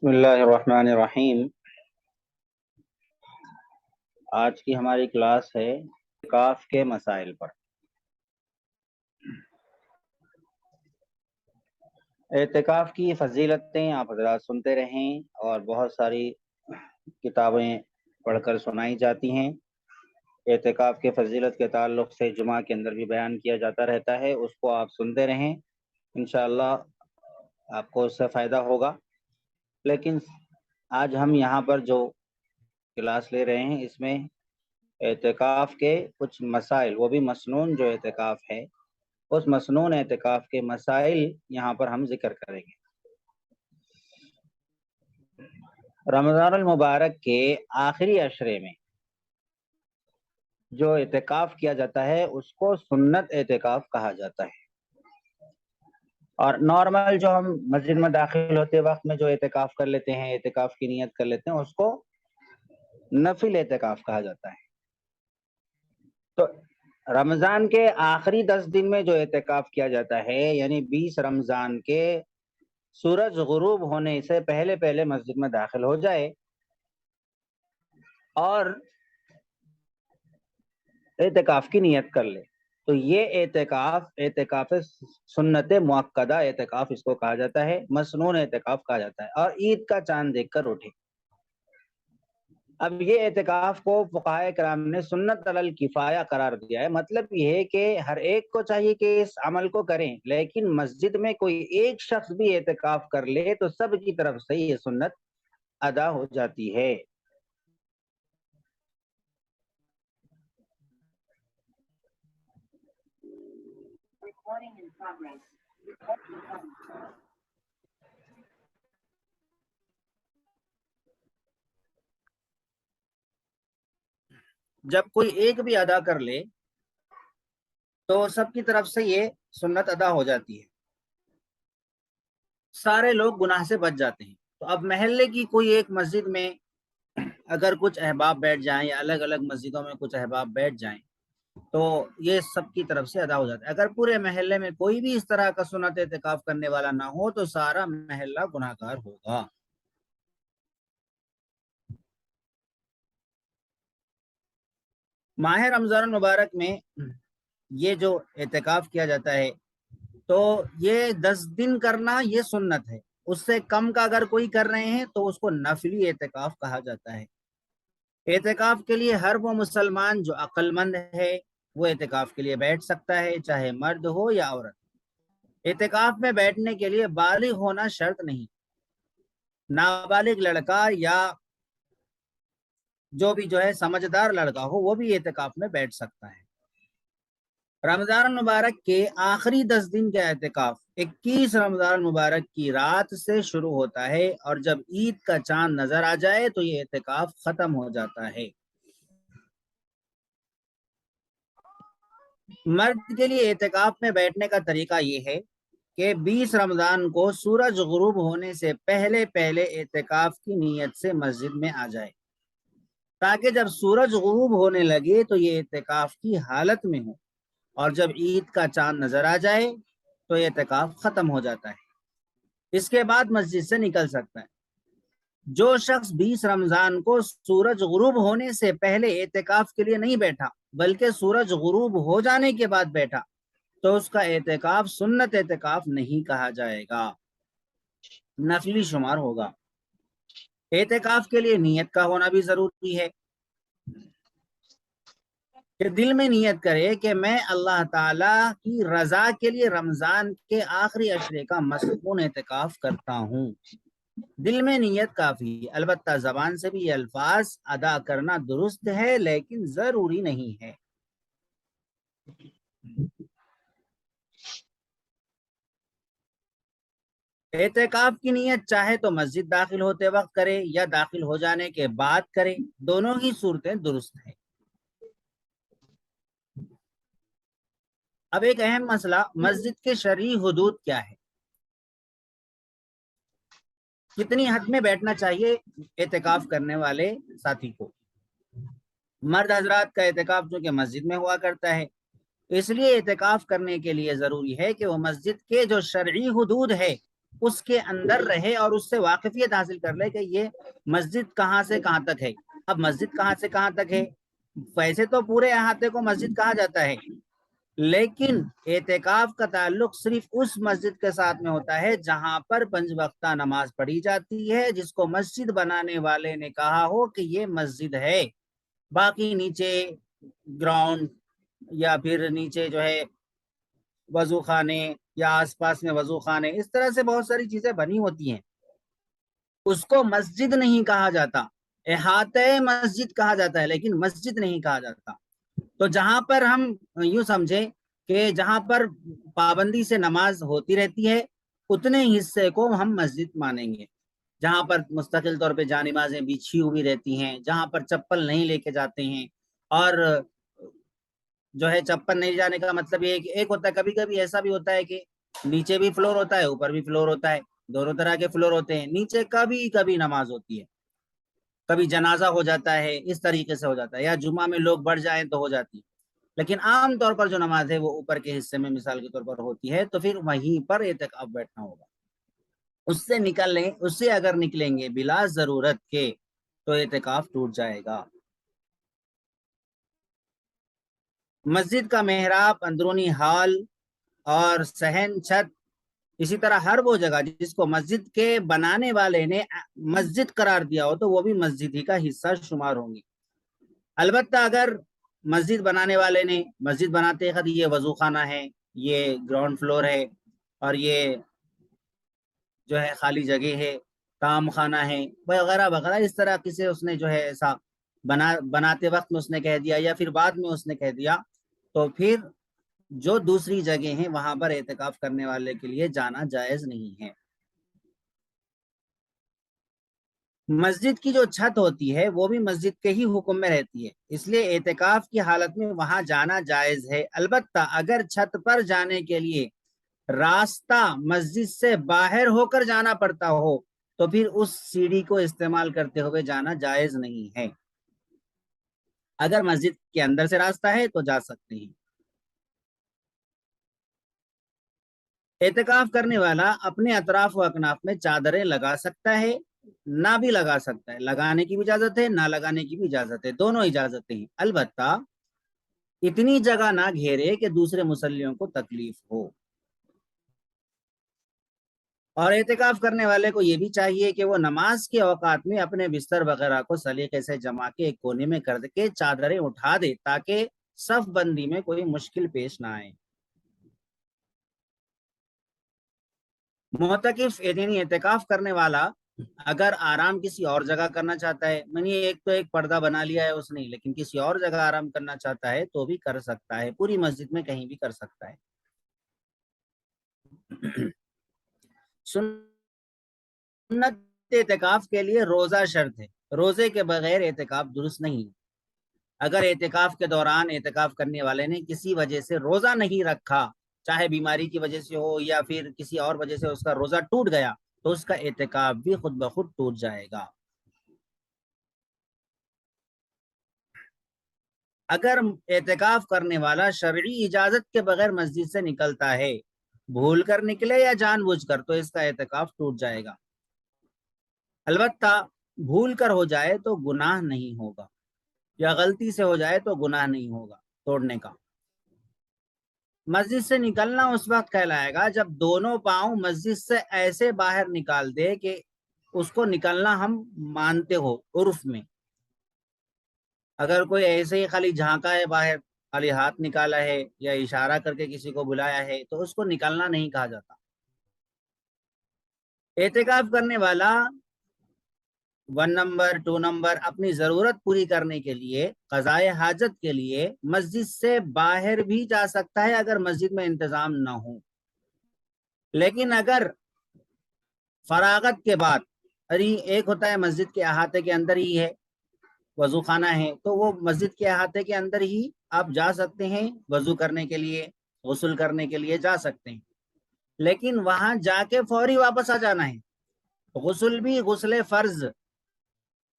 بسم اللہ الرحمن الرحیم۔ آج کی ہماری کلاس ہے اعتکاف کے مسائل پر۔ اعتکاف کی فضیلتیں آپ حضرات سنتے رہیں اور بہت ساری کتابیں پڑھ کر سنائی جاتی ہیں۔ اعتکاف کے فضیلت کے تعلق سے جمعہ کے اندر بھی بیان کیا جاتا رہتا ہے، اس کو آپ سنتے رہیں، انشاءاللہ آپ کو اس سے فائدہ ہوگا۔ لیکن آج ہم یہاں پر جو کلاس لے رہے ہیں اس میں اعتکاف کے کچھ مسائل، وہ بھی مسنون جو اعتکاف ہے، اس مسنون اعتکاف کے مسائل یہاں پر ہم ذکر کریں گے۔ رمضان المبارک کے آخری عشرے میں جو اعتکاف کیا جاتا ہے اس کو سنت اعتکاف کہا جاتا ہے، اور نارمل جو ہم مسجد میں داخل ہوتے وقت میں جو اعتکاف کر لیتے ہیں، اعتکاف کی نیت کر لیتے ہیں، اس کو نفل اعتکاف کہا جاتا ہے۔ تو رمضان کے آخری 10 دن میں جو اعتکاف کیا جاتا ہے، یعنی 20 رمضان کے سورج غروب ہونے سے پہلے پہلے مسجد میں داخل ہو جائے اور اعتکاف کی نیت کر لے، تو یہ اعتکاف سنت مؤکدہ اعتکاف اس کو کہا جاتا ہے، مسنون اعتکاف کہا جاتا ہے، اور عید کا چاند دیکھ کر اٹھے۔ اب یہ اعتکاف کو فقہائے کرام نے سنت علی الکفایہ قرار دیا ہے، مطلب یہ ہے کہ ہر ایک کو چاہیے کہ اس عمل کو کریں، لیکن مسجد میں کوئی ایک شخص بھی اعتکاف کر لے تو سب کی طرف سے یہ سنت ادا ہو جاتی ہے۔ جب کوئی ایک بھی ادا کر لے تو سب کی طرف سے یہ سنت ادا ہو جاتی ہے، سارے لوگ گناہ سے بچ جاتے ہیں۔ تو اب محلے کی کوئی ایک مسجد میں اگر کچھ احباب بیٹھ جائیں یا الگ الگ مسجدوں میں کچھ احباب بیٹھ جائیں تو یہ سب کی طرف سے ادا ہو جاتا ہے۔ اگر پورے محلے میں کوئی بھی اس طرح کا سنت اعتکاف کرنے والا نہ ہو تو سارا محلہ گناہ گار ہوگا۔ ماہ رمضان المبارک میں یہ جو اعتکاف کیا جاتا ہے تو یہ 10 دن کرنا یہ سنت ہے، اس سے کم کا اگر کوئی کر رہے ہیں تو اس کو نفلی اعتکاف کہا جاتا ہے۔ اعتکاف کے لیے ہر وہ مسلمان جو عقل مند ہے وہ اعتکاف کے لیے بیٹھ سکتا ہے، چاہے مرد ہو یا عورت۔ اعتکاف میں بیٹھنے کے لیے بالغ ہونا شرط نہیں، نابالغ لڑکا یا جو بھی جو ہے سمجھدار لڑکا ہو وہ بھی اعتکاف میں بیٹھ سکتا ہے۔ رمضان المبارک کے آخری 10 دن کا اعتکاف 21 رمضان المبارک کی رات سے شروع ہوتا ہے، اور جب عید کا چاند نظر آ جائے تو یہ اعتکاف ختم ہو جاتا ہے۔ مرد کے لیے اعتکاف میں بیٹھنے کا طریقہ یہ ہے کہ 20 رمضان کو سورج غروب ہونے سے پہلے پہلے اعتکاف کی نیت سے مسجد میں آ جائے، تاکہ جب سورج غروب ہونے لگے تو یہ اعتکاف کی حالت میں ہو، اور جب عید کا چاند نظر آ جائے تو یہ اعتکاف ختم ہو جاتا ہے۔ اس کے بعد مسجد سے نکل سکتا ہے۔ جو شخص 20 رمضان کو سورج غروب ہونے سے پہلے اعتکاف کے لیے نہیں بیٹھا بلکہ سورج غروب ہو جانے کے بعد بیٹھا تو اس کا اعتکاف سنت اعتکاف نہیں کہا جائے گا، نفلی شمار ہوگا۔ اعتکاف کے لیے نیت کا ہونا بھی ضروری ہے، کہ دل میں نیت کرے کہ میں اللہ تعالی کی رضا کے لیے رمضان کے آخری عشرے کا مسنون اعتکاف کرتا ہوں۔ دل میں نیت کافی ہے، البتہ زبان سے بھی یہ الفاظ ادا کرنا درست ہے لیکن ضروری نہیں ہے۔ اعتکاف کی نیت چاہے تو مسجد داخل ہوتے وقت کرے یا داخل ہو جانے کے بعد کرے، دونوں ہی صورتیں درست ہیں۔ اب ایک اہم مسئلہ، مسجد کے شرعی حدود کیا ہے، کتنی حد میں بیٹھنا چاہیے اعتکاف کرنے والے ساتھی کو۔ مرد حضرات کا اعتکاف جو کہ مسجد میں ہوا کرتا ہے، اس لیے اعتکاف کرنے کے لیے ضروری ہے کہ وہ مسجد کے جو شرعی حدود ہے اس کے اندر رہے اور اس سے واقفیت حاصل کر لے کہ یہ مسجد کہاں سے کہاں تک ہے. اب مسجد کہاں سے کہاں تک ہے؟ ویسے تو پورے احاطے کو مسجد کہا جاتا ہے، لیکن اعتکاف کا تعلق صرف اس مسجد کے ساتھ میں ہوتا ہے جہاں پر 5 وقتہ نماز پڑھی جاتی ہے، جس کو مسجد بنانے والے نے کہا ہو کہ یہ مسجد ہے. باقی نیچے گراؤنڈ یا پھر نیچے جو ہے وضو خانے یا آس پاس میں وضو خانے، اس طرح سے بہت ساری چیزیں بنی ہوتی ہیں، اس کو مسجد نہیں کہا جاتا. احاطہ مسجد کہا جاتا ہے لیکن مسجد نہیں کہا جاتا. تو جہاں پر ہم یوں سمجھیں کہ جہاں پر پابندی سے نماز ہوتی رہتی ہے اتنے حصے کو ہم مسجد مانیں گے. جہاں پر مستقل طور پہ جانمازیں بچھی ہوئی رہتی ہیں، جہاں پر چپل نہیں لے کے جاتے ہیں، اور جو ہے چپل نہیں جانے کا مطلب یہ ہے کہ ایک ہوتا ہے، کبھی کبھی ایسا بھی ہوتا ہے کہ نیچے بھی فلور ہوتا ہے اوپر بھی فلور ہوتا ہے، دونوں طرح کے فلور ہوتے ہیں. نیچے کبھی کبھی نماز ہوتی ہے، کبھی جنازہ ہو جاتا ہے، اس طریقے سے ہو جاتا ہے، یا جمعہ میں لوگ بڑھ جائیں تو ہو جاتی ہے. لیکن عام طور پر جو نماز ہے وہ اوپر کے حصے میں مثال کے طور پر ہوتی ہے، تو پھر وہیں پر اعتکاف بیٹھنا ہوگا. اس سے اگر نکلیں گے بلا ضرورت کے تو اعتکاف ٹوٹ جائے گا. مسجد کا محراب، اندرونی ہال اور صحن، چھت، اسی طرح ہر وہ جگہ جس کو مسجد کے بنانے والے نے مسجد قرار دیا ہو تو وہ بھی مسجد ہی کا حصہ شمار ہوں گی. البتہ اگر مسجد بنانے والے نے مسجد بناتے وقت یہ وضو خانہ ہے، یہ گراؤنڈ فلور ہے، اور یہ جو ہے خالی جگہ ہے، کام خانہ ہے وغیرہ وغیرہ، اس طرح کسی اس نے جو ہے ایسا بناتے وقت میں اس نے کہہ دیا یا پھر بعد میں اس نے کہہ دیا، تو پھر جو دوسری جگہ ہیں وہاں پر اعتکاف کرنے والے کے لیے جانا جائز نہیں ہے. مسجد کی جو چھت ہوتی ہے وہ بھی مسجد کے ہی حکم میں رہتی ہے، اس لیے اعتکاف کی حالت میں وہاں جانا جائز ہے. البتہ اگر چھت پر جانے کے لیے راستہ مسجد سے باہر ہو کر جانا پڑتا ہو تو پھر اس سیڑھی کو استعمال کرتے ہوئے جانا جائز نہیں ہے. اگر مسجد کے اندر سے راستہ ہے تو جا سکتے ہیں. اعتکاف کرنے والا اپنے اطراف و اکناف میں چادریں لگا سکتا ہے، نہ بھی لگا سکتا ہے. لگانے کی بھی اجازت ہے، نہ لگانے کی بھی اجازت ہے، دونوں اجازتیں ہیں. البتہ اتنی جگہ نہ گھیرے کہ دوسرے مصلیوں کو تکلیف ہو. اور اعتکاف کرنے والے کو یہ بھی چاہیے کہ وہ نماز کے اوقات میں اپنے بستر وغیرہ کو سلیقے سے جما کے ایک کونے میں کر کے چادریں اٹھا دے تاکہ صف بندی میں کوئی مشکل پیش نہ آئے. معتکف یعنی اعتکاف کرنے والا اگر آرام کسی اور جگہ کرنا چاہتا ہے، یعنی ایک تو ایک پردہ بنا لیا ہے اس نے، لیکن کسی اور جگہ آرام کرنا چاہتا ہے تو بھی کر سکتا ہے، پوری مسجد میں کہیں بھی کر سکتا ہے. سنت اعتکاف کے لیے روزہ شرط ہے، روزے کے بغیر اعتکاف درست نہیں. اگر اعتکاف کے دوران اعتکاف کرنے والے نے کسی وجہ سے روزہ نہیں رکھا، چاہے بیماری کی وجہ سے ہو یا پھر کسی اور وجہ سے اس کا روزہ ٹوٹ گیا، تو اس کا اعتکاف بھی خود بخود ٹوٹ جائے گا. اگر اعتکاف کرنے والا شرعی اجازت کے بغیر مسجد سے نکلتا ہے، بھول کر نکلے یا جان بوجھ کر، تو اس کا اعتکاف ٹوٹ جائے گا. البتہ بھول کر ہو جائے تو گناہ نہیں ہوگا، یا غلطی سے ہو جائے تو گناہ نہیں ہوگا توڑنے کا. مسجد سے نکلنا اس وقت کہلائے گا جب دونوں پاؤں مسجد سے ایسے باہر نکال دے کہ اس کو نکلنا ہم مانتے ہو عرف میں. اگر کوئی ایسے ہی خالی جھانکا ہے باہر، خالی ہاتھ نکالا ہے یا اشارہ کر کے کسی کو بلایا ہے، تو اس کو نکلنا نہیں کہا جاتا. اعتکاف کرنے والا 1 نمبر 2 نمبر اپنی ضرورت پوری کرنے کے لیے، قضائے حاجت کے لیے مسجد سے باہر بھی جا سکتا ہے اگر مسجد میں انتظام نہ ہو. لیکن اگر فراغت کے بعد، ایک ہوتا ہے مسجد کے احاطے کے اندر ہی ہے وضو خانہ ہے، تو وہ مسجد کے احاطے کے اندر ہی آپ جا سکتے ہیں وضو کرنے کے لیے، غسل کرنے کے لیے جا سکتے ہیں. لیکن وہاں جا کے فوری واپس آ جانا ہے. غسل بھی غسل فرض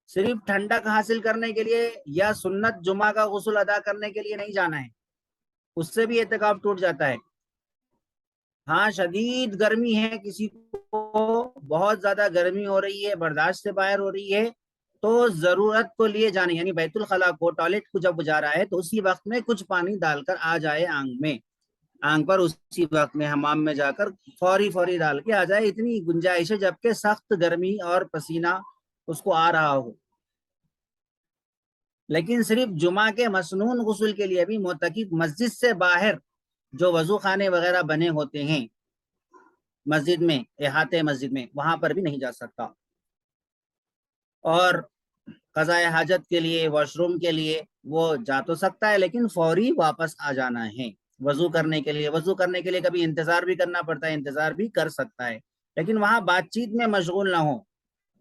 صرف ٹھنڈک حاصل کرنے کے لیے یا سنت جمعہ کا غسل ادا کرنے کے لیے نہیں جانا ہے، اس سے بھی اعتکاف ٹوٹ جاتا ہے. ہاں شدید گرمی ہے، کسی کو بہت زیادہ گرمی ہو رہی ہے، برداشت سے باہر ہو رہی ہے، تو ضرورت کو لیے جانے یعنی بیت الخلا کو، ٹوائلٹ کو جب جا رہا ہے تو اسی وقت میں کچھ پانی ڈال کر آ جائے آنگ میں، آنگ پر اسی وقت میں حمام میں جا کر فوری ڈال کے آ جائے، اتنی گنجائش ہے، جبکہ سخت گرمی اور پسینہ اس کو آ رہا ہو۔ لیکن صرف جمعہ کے مسنون غسل کے لیے بھی معتکف مسجد سے باہر جو وضو خانے وغیرہ بنے ہوتے ہیں مسجد میں، احاطے مسجد میں، وہاں پر بھی نہیں جا سکتا۔ اور قضاء حاجت کے لیے، واش روم کے لیے وہ جا تو سکتا ہے، لیکن فوری واپس آ جانا ہے۔ وضو کرنے کے لیے کبھی انتظار بھی کرنا پڑتا ہے، انتظار بھی کر سکتا ہے، لیکن وہاں بات چیت میں مشغول نہ ہو۔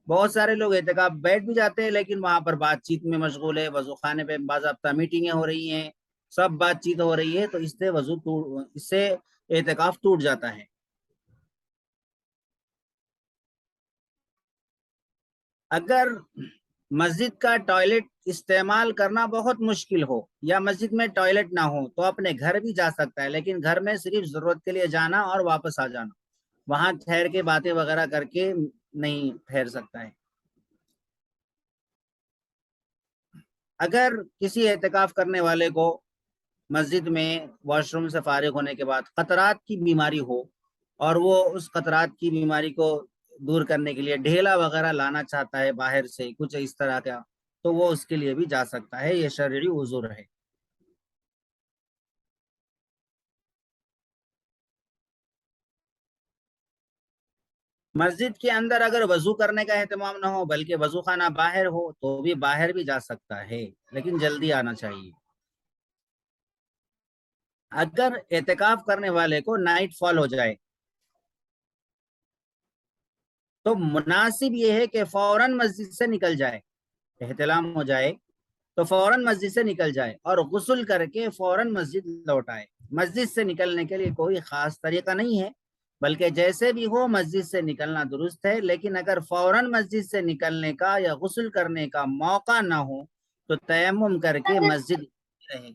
بہت سارے لوگ اعتکاف بیٹھ بھی جاتے ہیں، لیکن وہاں پر بات چیت میں مشغول ہے، وضو خانے پہ باضابطہ میٹنگیں ہو رہی ہیں، سب بات چیت ہو رہی ہے، تو اس سے اعتکاف ٹوٹ جاتا ہے۔ اگر مسجد کا ٹوائلٹ استعمال کرنا بہت مشکل ہو یا مسجد میں ٹوائلٹ نہ ہو تو اپنے گھر بھی جا سکتا ہے، لیکن گھر میں صرف ضرورت کے لیے جانا اور واپس آ جانا، وہاں ٹھہر کے باتیں وغیرہ کر کے نہیں ٹھہر سکتا ہے۔ اگر کسی اعتکاف کرنے والے کو مسجد میں واش روم سے فارغ ہونے کے بعد قطرات کی بیماری ہو اور وہ اس قطرات کی بیماری کو دور کرنے کے لیے ڈھیلا وغیرہ لانا چاہتا ہے باہر سے کچھ اس طرح کا، تو وہ اس کے لیے بھی جا سکتا ہے، یہ شرعی عذر ہے۔ مسجد کے اندر اگر وضو کرنے کا اہتمام نہ ہو بلکہ وضو خانہ باہر ہو تو بھی باہر بھی جا سکتا ہے، لیکن جلدی آنا چاہیے۔ اگر اعتکاف کرنے والے کو نائٹ فال ہو جائے تو مناسب یہ ہے کہ فوراً مسجد سے نکل جائے، احتلام ہو جائے تو فوراً مسجد سے نکل جائے اور غسل کر کے فوراً مسجد لوٹ آئے۔ مسجد سے نکلنے کے لیے کوئی خاص طریقہ نہیں ہے، بلکہ جیسے بھی ہو مسجد سے نکلنا درست ہے، لیکن اگر فوراً مسجد سے نکلنے کا یا غسل کرنے کا موقع نہ ہو تو تیمم کر کے مسجد رہے،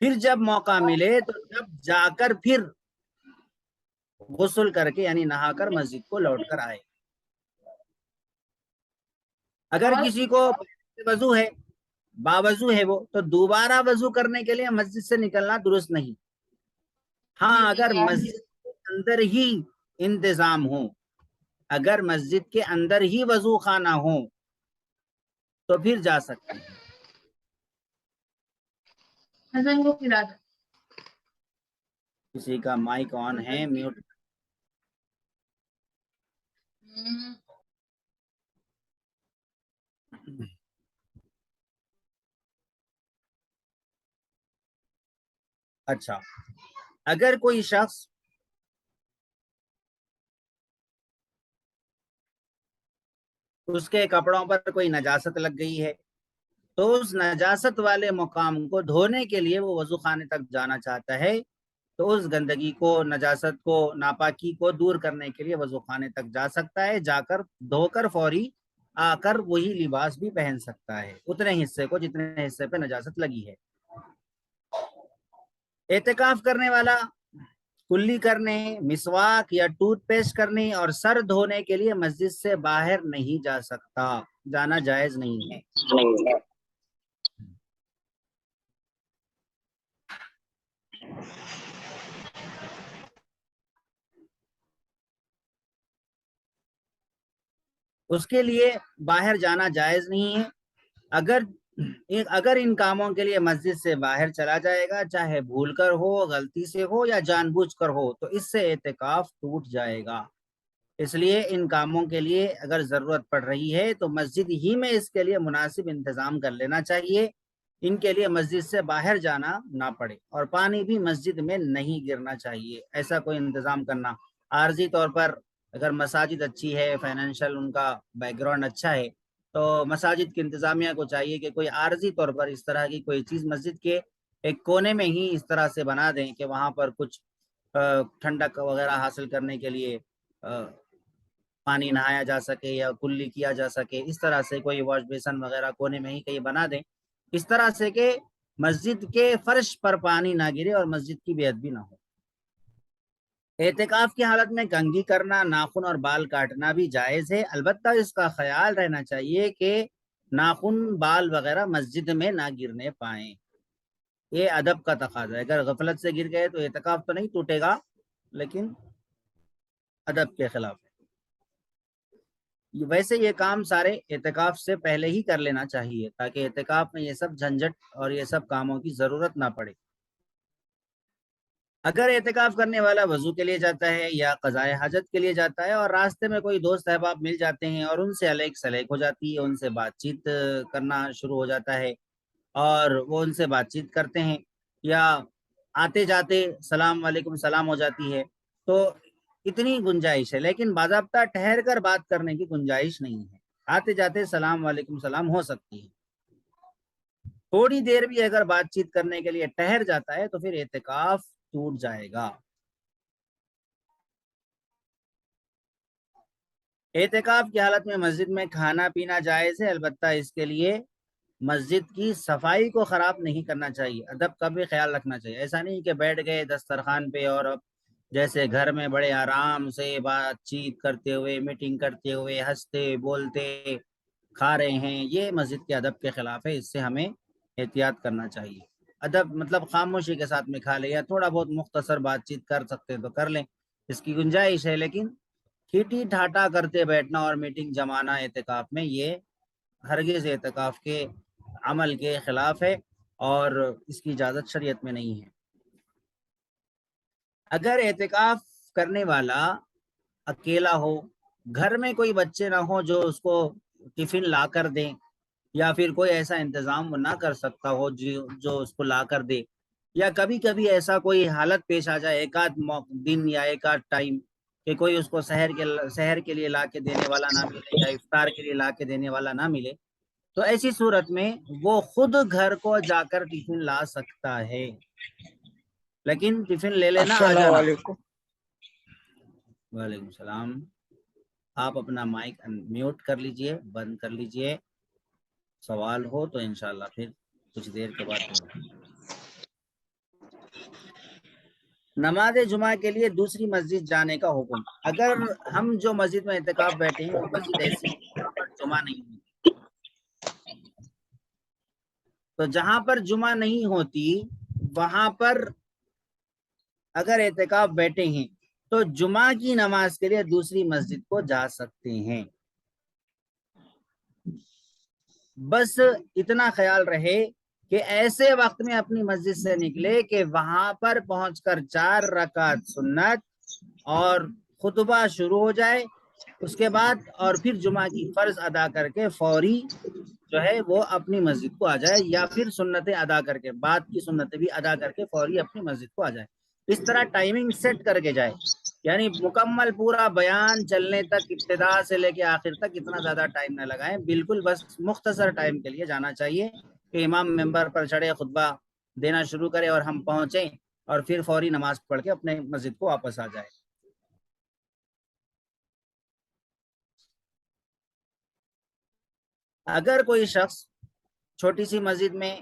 پھر جب موقع ملے تو جب جا کر پھر غسل کر کے یعنی نہا کر مسجد کو لوٹ کر آئے۔ اگر کسی کو وضو ہے، باوضو ہے وہ، تو دوبارہ وضو کرنے کے لیے مسجد سے نکلنا درست نہیں۔ ہاں اگر مسجد کے اندر ہی انتظام ہو، اگر مسجد کے اندر ہی وضو خانہ ہو تو پھر جا سکتے ہیں۔ کسی کا مائک آن ہے، میوٹ۔ اچھا، اگر کوئی شخص اس کے کپڑوں پر کوئی نجاست لگ گئی ہے تو اس نجاست والے مقام کو دھونے کے لیے وہ وضو خانے تک جانا چاہتا ہے، تو اس گندگی کو، نجاست کو، ناپاکی کو دور کرنے کے لیے وضو خانے تک جا سکتا ہے، جا کر دھو کر فوری آ کر وہی لباس بھی پہن سکتا ہے اتنے حصے کو جتنے حصے پہ نجاست لگی ہے۔ اعتکاف کرنے والا کلی کرنے، مسواک یا ٹوتھ پیسٹ کرنے اور سر دھونے کے لیے مسجد سے باہر نہیں جا سکتا، جانا جائز نہیں ہے۔ اس کے لیے باہر جانا جائز نہیں ہے۔ اگر ان کاموں کے لیے مسجد سے باہر چلا جائے گا، چاہے بھول کر ہو، غلطی سے ہو یا جان بوجھ کر ہو، تو اس سے اعتکاف ٹوٹ جائے گا۔ اس لیے ان کاموں کے لیے اگر ضرورت پڑ رہی ہے تو مسجد ہی میں اس کے لیے مناسب انتظام کر لینا چاہیے، ان کے لیے مسجد سے باہر جانا نہ پڑے، اور پانی بھی مسجد میں نہیں گرنا چاہیے، ایسا کوئی انتظام کرنا۔ عارضی طور پر اگر مساجد اچھی ہے، فائنینشیل ان کا بیک گراؤنڈ اچھا ہے، تو مساجد کی انتظامیہ کو چاہیے کہ کوئی عارضی طور پر اس طرح کی کوئی چیز مسجد کے ایک کونے میں ہی اس طرح سے بنا دیں کہ وہاں پر کچھ ٹھنڈک وغیرہ حاصل کرنے کے لیے پانی نہایا جا سکے یا کلی کیا جا سکے، اس طرح سے کوئی واش بیسن وغیرہ کونے میں ہی کہیں بنا دیں، اس طرح سے کہ مسجد کے فرش پر پانی نہ گرے اور مسجد کی بے ادبی نہ ہو۔ اعتکاف کی حالت میں کنگھی کرنا، ناخن اور بال کاٹنا بھی جائز ہے، البتہ اس کا خیال رہنا چاہیے کہ ناخن بال وغیرہ مسجد میں نہ گرنے پائیں۔ یہ ادب کا تقاضا ہے، اگر غفلت سے گر گئے تو اعتکاف تو نہیں ٹوٹے گا لیکن ادب کے خلاف ہے۔ ویسے یہ کام سارے اعتکاف سے پہلے ہی کر لینا چاہیے تاکہ اعتکاف میں یہ سب جھنجھٹ اور یہ سب کاموں کی ضرورت نہ پڑے۔ اگر اعتکاف کرنے والا وضو کے لیے جاتا ہے یا قضائے حاجت کے لیے جاتا ہے اور راستے میں کوئی دوست احباب مل جاتے ہیں اور ان سے الیک سلیک ہو جاتی ہے، ان سے بات چیت کرنا شروع ہو جاتا ہے اور وہ ان سے بات چیت کرتے ہیں یا آتے جاتے سلام علیکم سلام ہو جاتی ہے، تو اتنی گنجائش ہے، لیکن باضابطہ ٹھہر کر بات کرنے کی گنجائش نہیں ہے۔ آتے جاتے سلام علیکم سلام ہو سکتی ہے، تھوڑی دیر بھی اگر بات چیت کرنے کے لیے ٹھہر جاتا ہے تو پھر اعتکاف ٹوٹ جائے گا۔ اعتکاف کی حالت میں مسجد میں کھانا پینا جائز ہے، البتہ اس کے لیے مسجد کی صفائی کو خراب نہیں کرنا چاہیے، ادب کا بھی خیال رکھنا چاہیے۔ ایسا نہیں کہ بیٹھ گئے دسترخوان پہ اور اب جیسے گھر میں بڑے آرام سے بات چیت کرتے ہوئے، میٹنگ کرتے ہوئے، ہنستے بولتے کھا رہے ہیں، یہ مسجد کے ادب کے خلاف ہے، اس سے ہمیں احتیاط کرنا چاہیے۔ ادب مطلب خاموشی کے ساتھ میں کھا لیں یا تھوڑا بہت مختصر بات چیت کر سکتے تو کر لیں، اس کی گنجائش ہے، لیکن ٹھیٹی ٹھاٹا کرتے بیٹھنا اور میٹنگ جمانا اعتکاف میں یہ ہرگز اعتکاف کے عمل کے خلاف ہے اور اس کی اجازت شریعت میں نہیں ہے۔ اگر اعتکاف کرنے والا اکیلا ہو، گھر میں کوئی بچے نہ ہو جو اس کو ٹفن لا کر دیں یا پھر کوئی ایسا انتظام وہ نہ کر سکتا ہو جو اس کو لا کر دے، یا کبھی کبھی ایسا کوئی حالت پیش آ جائے ایک آدھ دن یا ایک آدھ ٹائم کہ کوئی اس کو سحر کے لیے لا کے دینے والا نہ ملے یا افطار کے لیے لا کے دینے والا نہ ملے، تو ایسی صورت میں وہ خود گھر کو جا کر ٹفن لا سکتا ہے، لیکن ٹفن لے لینا آ السلام جانا۔ علیکم۔ وعلیکم السلام۔ آپ اپنا مائک میوٹ کر لیجئے، بند کر لیجئے، سوال ہو تو انشاءاللہ پھر کچھ دیر کے بعد دوں گا۔ نماز جمعہ کے لیے دوسری مسجد جانے کا حکم۔ اگر ہم جو مسجد میں اعتکاف بیٹھے ہیں وہ مسجد ایسی ہے جہاں پر جمعہ نہیں ہوتی، تو جہاں پر جمعہ نہیں ہوتی وہاں پر اگر اعتکاف بیٹھے ہیں تو جمعہ کی نماز کے لیے دوسری مسجد کو جا سکتے ہیں، بس اتنا خیال رہے کہ ایسے وقت میں اپنی مسجد سے نکلے کہ وہاں پر پہنچ کر 4 رکعت سنت اور خطبہ شروع ہو جائے، اس کے بعد اور پھر جمعہ کی فرض ادا کر کے فوری جو ہے وہ اپنی مسجد کو آ جائے، یا پھر سنتیں ادا کر کے بعد کی سنتیں بھی ادا کر کے فوری اپنی مسجد کو آ جائے۔ اس طرح ٹائمنگ سیٹ کر کے جائے، یعنی مکمل پورا بیان چلنے تک، ابتدا سے لے کے آخر تک اتنا زیادہ ٹائم نہ لگائیں، بالکل بس مختصر ٹائم کے لیے جانا چاہیے کہ امام ممبر پر چڑھے، خطبہ دینا شروع کرے اور ہم پہنچیں اور پھر فوری نماز پڑھ کے اپنے مسجد کو واپس آ جائے۔ اگر کوئی شخص چھوٹی سی مسجد میں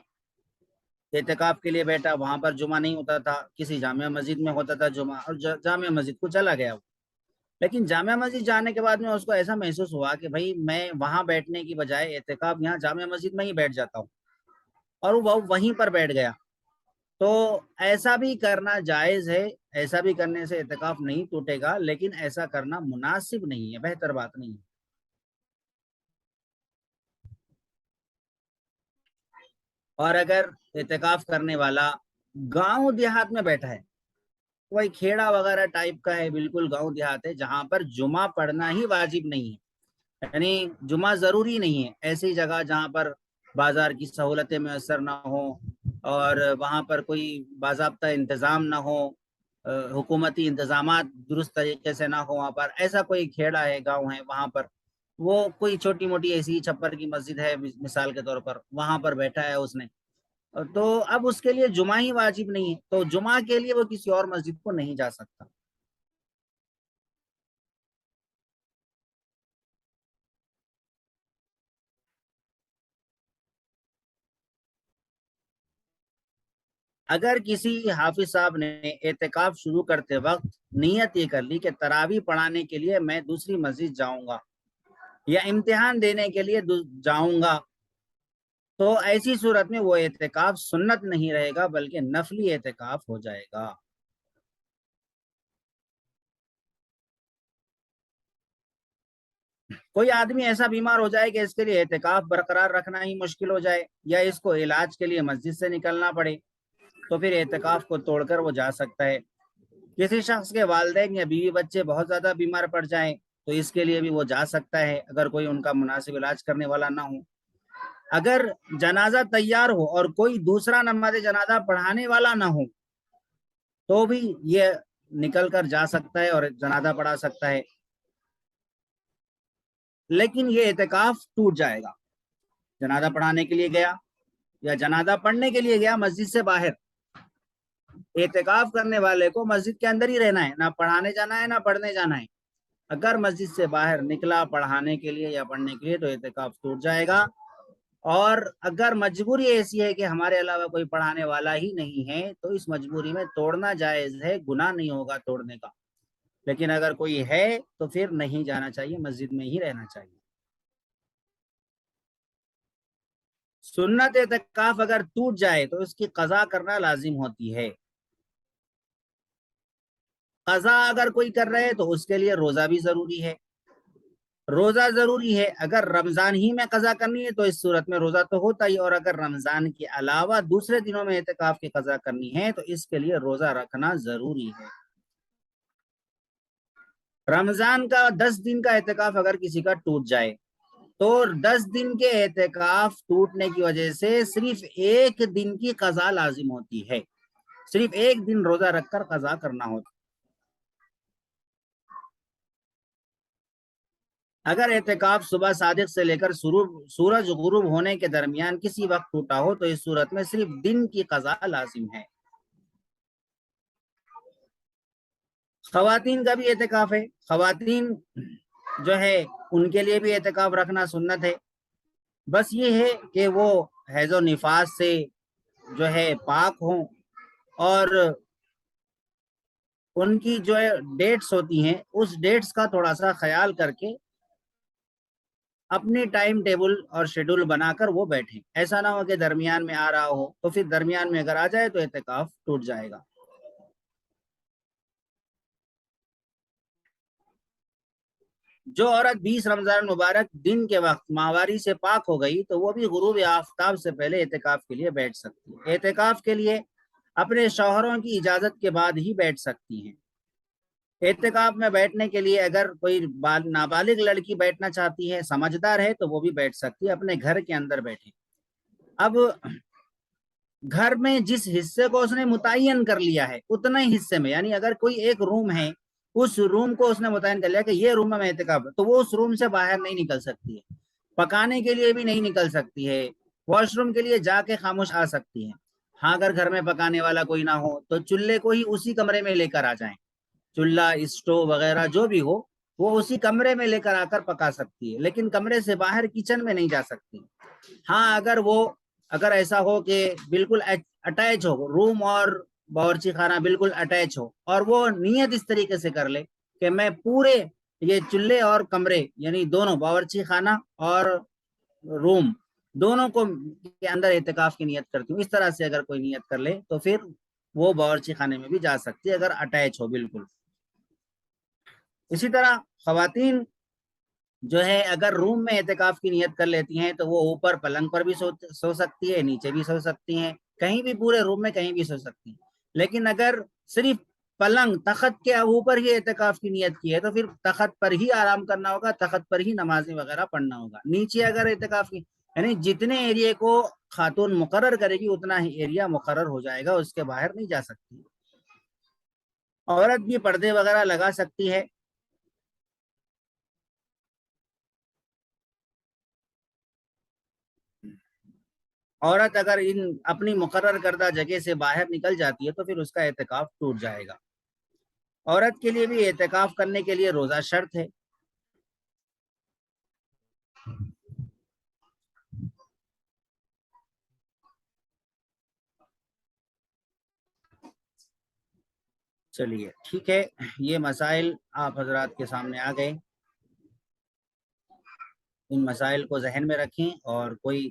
اعتکاف کے لیے بیٹھا، وہاں پر جمعہ نہیں ہوتا تھا، کسی جامع مسجد میں ہوتا تھا جمعہ، اور جامع مسجد کو چلا گیا، لیکن جامع مسجد جانے کے بعد میں اس کو ایسا محسوس ہوا کہ بھائی میں وہاں بیٹھنے کی بجائے اعتکاف یہاں جامع مسجد میں ہی بیٹھ جاتا ہوں، اور وہ وہیں پر بیٹھ گیا، تو ایسا بھی کرنا جائز ہے، ایسا بھی کرنے سے اعتکاف نہیں ٹوٹے گا، لیکن ایسا کرنا مناسب نہیں ہے، بہتر بات نہیں ہے۔ اور اگر اعتکاف کرنے والا گاؤں دیہات میں بیٹھا ہے، کوئی کھیڑا وغیرہ ٹائپ کا ہے، بالکل گاؤں دیہات ہے جہاں پر جمعہ پڑھنا ہی واجب نہیں ہے، یعنی جمعہ ضروری نہیں ہے، ایسی جگہ جہاں پر بازار کی سہولتیں میسر نہ ہوں اور وہاں پر کوئی باضابطہ انتظام نہ ہو، حکومتی انتظامات درست طریقے سے نہ ہو، وہاں پر ایسا کوئی کھیڑا ہے، گاؤں ہے، وہاں پر وہ کوئی چھوٹی موٹی ایسی چھپر کی مسجد ہے مثال کے طور پر، وہاں پر بیٹھا ہے اس نے، تو اب اس کے لیے جمعہ ہی واجب نہیں ہے، تو جمعہ کے لیے وہ کسی اور مسجد کو نہیں جا سکتا۔ اگر کسی حافظ صاحب نے اعتکاف شروع کرتے وقت نیت یہ کر لی کہ تراویح پڑھانے کے لیے میں دوسری مسجد جاؤں گا یا امتحان دینے کے لیے جاؤں گا، تو ایسی صورت میں وہ اعتکاف سنت نہیں رہے گا بلکہ نفلی اعتکاف ہو جائے گا۔ کوئی آدمی ایسا بیمار ہو جائے کہ اس کے لیے اعتکاف برقرار رکھنا ہی مشکل ہو جائے یا اس کو علاج کے لیے مسجد سے نکلنا پڑے، تو پھر اعتکاف کو توڑ کر وہ جا سکتا ہے۔ کسی شخص کے والدین یا بیوی بچے بہت زیادہ بیمار پڑ جائیں تو اس کے لیے بھی وہ جا سکتا ہے اگر کوئی ان کا مناسب علاج کرنے والا نہ ہو۔ اگر جنازہ تیار ہو اور کوئی دوسرا نماز جنازہ پڑھانے والا نہ ہو تو بھی یہ نکل کر جا سکتا ہے اور جنازہ پڑھا سکتا ہے، لیکن یہ اعتکاف ٹوٹ جائے گا۔ جنازہ پڑھانے کے لیے گیا یا جنازہ پڑھنے کے لیے گیا مسجد سے باہر، اعتکاف کرنے والے کو مسجد کے اندر ہی رہنا ہے، نہ پڑھانے جانا ہے نہ پڑھنے جانا ہے۔ اگر مسجد سے باہر نکلا پڑھانے کے لیے یا پڑھنے کے لیے تو اعتکاف ٹوٹ جائے گا، اور اگر مجبوری ایسی ہے کہ ہمارے علاوہ کوئی پڑھانے والا ہی نہیں ہے تو اس مجبوری میں توڑنا جائز ہے، گناہ نہیں ہوگا توڑنے کا، لیکن اگر کوئی ہے تو پھر نہیں جانا چاہیے، مسجد میں ہی رہنا چاہیے۔ سنت اعتکاف اگر ٹوٹ جائے تو اس کی قضا کرنا لازم ہوتی ہے۔ قضا اگر کوئی کر رہے تو اس کے لیے روزہ بھی ضروری ہے۔ روزہ ضروری ہے، اگر رمضان ہی میں قضا کرنی ہے تو اس صورت میں روزہ تو ہوتا ہی، اور اگر رمضان کے علاوہ دوسرے دنوں میں اعتکاف کی قضا کرنی ہے تو اس کے لیے روزہ رکھنا ضروری ہے۔ رمضان کا 10 دن کا اعتکاف اگر کسی کا ٹوٹ جائے تو 10 دن کے اعتکاف ٹوٹنے کی وجہ سے صرف ایک دن کی قضا لازم ہوتی ہے، صرف ایک دن روزہ رکھ کر قضا کرنا ہوتا ہے۔ اگر اعتکاف صبح صادق سے لے کر سورج غروب ہونے کے درمیان کسی وقت ٹوٹا ہو تو اس صورت میں صرف دن کی قضا لازم ہے۔ خواتین کا بھی اعتکاف ہے، خواتین جو ہے ان کے لیے بھی اعتکاف رکھنا سنت ہے، بس یہ ہے کہ وہ حیض و نفاس سے جو ہے پاک ہوں، اور ان کی جو ہے ڈیٹس ہوتی ہیں اس ڈیٹس کا تھوڑا سا خیال کر کے اپنی ٹائم ٹیبل اور شیڈول بنا کر وہ بیٹھیں، ایسا نہ ہو کہ درمیان میں آ رہا ہو تو پھر درمیان میں اگر آ جائے تو اعتکاف ٹوٹ جائے گا۔ جو عورت 20 رمضان مبارک دن کے وقت ماہواری سے پاک ہو گئی تو وہ بھی غروب آفتاب سے پہلے اعتکاف کے لیے بیٹھ سکتی ہے۔ اعتکاف کے لیے اپنے شوہروں کی اجازت کے بعد ہی بیٹھ سکتی ہیں۔ اعتکاف میں بیٹھنے کے لیے اگر کوئی نابالغ لڑکی بیٹھنا چاہتی ہے، سمجھدار ہے، تو وہ بھی بیٹھ سکتی ہے، اپنے گھر کے اندر بیٹھے۔ اب گھر میں جس حصے کو اس نے متعین کر لیا ہے اتنے حصے میں، یعنی اگر کوئی ایک روم ہے اس روم کو اس نے متعین کر لیا کہ یہ روم میں اعتکاف، تو وہ اس روم سے باہر نہیں نکل سکتی ہے، پکانے کے لیے بھی نہیں نکل سکتی ہے، واش روم کے لیے جا کے خاموش آ سکتی ہے۔ ہاں اگر گھر میں پکانے والا کوئی نہ ہو تو چولہے کو ہی اسی کمرے میں لے کر آ جائیں، چولہا اسٹو وغیرہ جو بھی ہو وہ اسی کمرے میں لے کر آ کر پکا سکتی ہے، لیکن کمرے سے باہر کچن میں نہیں جا سکتی۔ ہاں اگر ایسا ہو کہ بالکل اٹیچ ہو روم اور باورچی خانہ، بالکل اٹیچ ہو، اور وہ نیت اس طریقے سے کر لے کہ میں پورے یہ چولہے اور کمرے یعنی دونوں باورچی خانہ اور روم دونوں کو کے اندر اعتکاف کی نیت کرتی ہوں، اس طرح سے اگر کوئی نیت کر لے تو پھر وہ باورچی خانے میں بھی جا سکتی ہے اگر اٹیچ ہو بالکل۔ اسی طرح خواتین جو ہے اگر روم میں اعتکاف کی نیت کر لیتی ہیں تو وہ اوپر پلنگ پر بھی سو سکتی ہے، نیچے بھی سو سکتی ہیں، کہیں بھی پورے روم میں کہیں بھی سو سکتی ہیں۔ لیکن اگر صرف پلنگ تخت کے اوپر ہی اعتکاف کی نیت کی ہے تو پھر تخت پر ہی آرام کرنا ہوگا، تخت پر ہی نمازیں وغیرہ پڑھنا ہوگا۔ نیچے اگر اعتکاف کی یعنی جتنے ایریے کو خاتون مقرر کرے گی اتنا ہی ایریا مقرر ہو جائے گا، اس کے باہر نہیں جا سکتی۔ عورت بھی پردے وغیرہ لگا سکتی ہے۔ عورت اگر اپنی مقرر کردہ جگہ سے باہر نکل جاتی ہے تو پھر اس کا اعتکاف ٹوٹ جائے گا۔ عورت کے لیے بھی اعتکاف کرنے کے لیے روزہ شرط ہے۔ چلیے ٹھیک ہے، یہ مسائل آپ حضرات کے سامنے آ گئے، ان مسائل کو ذہن میں رکھیں، اور کوئی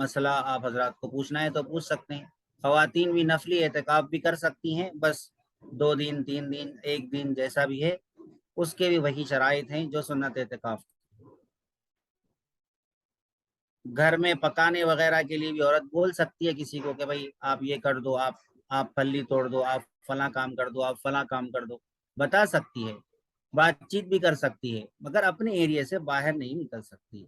مسئلہ آپ حضرات کو پوچھنا ہے تو پوچھ سکتے ہیں۔ خواتین بھی نفلی اعتکاف بھی کر سکتی ہیں، بس 2 دن 3 دن 1 دن جیسا بھی ہے، اس کے بھی وہی شرائط ہیں جو سنت اعتکاف۔ گھر میں پکانے وغیرہ کے لیے بھی عورت بول سکتی ہے کسی کو کہ بھائی آپ یہ کر دو، آپ پھلی توڑ دو، آپ فلاں کام کر دو، آپ فلاں کام کر دو، بتا سکتی ہے، بات چیت بھی کر سکتی ہے، مگر اپنے ایریا سے باہر نہیں نکل سکتی ہے۔